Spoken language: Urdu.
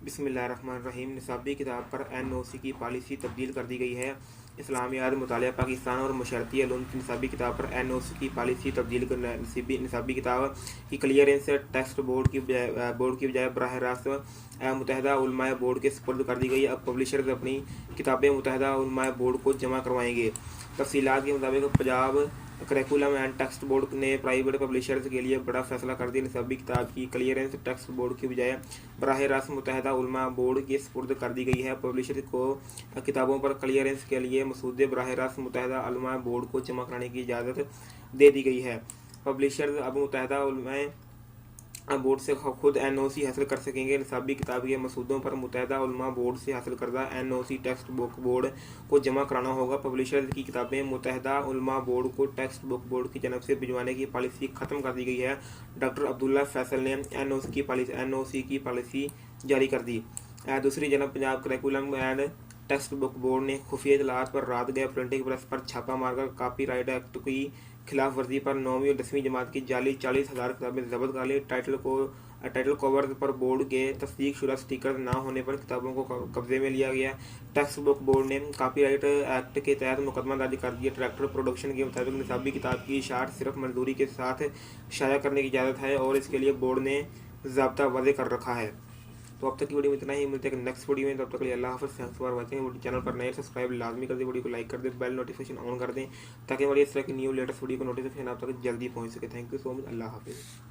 بسم اللہ الرحمن الرحیم۔ نصابی کتاب پر NOC کی پالیسی تبدیل کر دی گئی ہے۔ اسلامیات مطالعہ پاکستان اور معاشرتی علوم کی نصابی کتاب پر NOC کی پالیسی تبدیل کر نصابی کتاب کی کلیئرنس ٹیکسٹ بورڈ کی بجائے براہ راست متحدہ علماء بورڈ کے سپرد کر دی گئی۔ اب پبلشرز اپنی کتابیں متحدہ علماء بورڈ کو جمع کروائیں گے۔ تفصیلات کے مطابق Punjab curriculum and text board نے پرائیویٹ پبلشرز کے لیے بڑا فیصلہ کر دیا۔ نصابی کتاب کی کلیئرنس ٹیکسٹ بورڈ کی بجائے براہ راست متحدہ علماء بورڈ کے سپرد کر دی گئی ہے۔ پبلشرز کو کتابوں پر کلیئرنس کے لیے مسودے براہ راست متحدہ علماء بورڈ کو جمع کرانے کی اجازت دے دی گئی ہے۔ پبلشرز اب متحدہ علماء بورڈ سے خود NOC حاصل کر سکیں گے۔ نصابی کتاب کے مسودوں پر متحدہ علماء بورڈ سے حاصل کردہ NOC ٹیکسٹ بک بورڈ کو جمع کرانا ہوگا۔ پبلشرز کی کتابیں متحدہ علماء بورڈ کو ٹیکسٹ بک بورڈ کی جانب سے بھجوانے کی پالیسی ختم کر دی گئی ہے۔ ڈاکٹر عبداللہ فیصل نے NOC کی پالیسی جاری کر دی۔ دوسری جانب Punjab curriculum and text book board نے خفیہ اطلاعات پر رات گئے پرنٹنگ پریس پر چھاپا مار کر کاپی رائٹ ایکٹ کی خلاف ورزی پر 9ویں اور 10ویں جماعت کی جعلی 40,000 کتابیں ضبط کر لی۔ ٹائٹل کور پر بورڈ کے تصدیق شدہ سٹیکر نہ ہونے پر کتابوں کو قبضے میں لیا گیا۔ ٹیکسٹ بک بورڈ نے کاپی رائٹ ایکٹ کے تحت مقدمہ درج کر دیا۔ ڈائریکٹر پروڈکشن کے مطابق نصابی کتاب کی اشاعت صرف منظوری کے ساتھ شائع کرنے کی اجازت ہے اور اس کے لیے بورڈ نے ضابطہ وضع کر رکھا ہے۔ تو اب تک کی ویڈیو میں اتنا ہی، ملتے ہیں نیکسٹ ویڈیو میں، تب تک کے لیے اللہ حافظ۔ Thanks for watching. چینل پر نئے سبسکرائب لازمی کر دیں، ویڈیو کو لائک کر دیں، بیل نوٹیفیکیشن آن کر دیں تاکہ ہماری اس طرح کی نیو لیٹسٹ ویڈیو کو نوٹیفیکیشن آپ تک جلدی پہنچ سکے۔ تھینک یو سو مچ۔ اللہ حافظ۔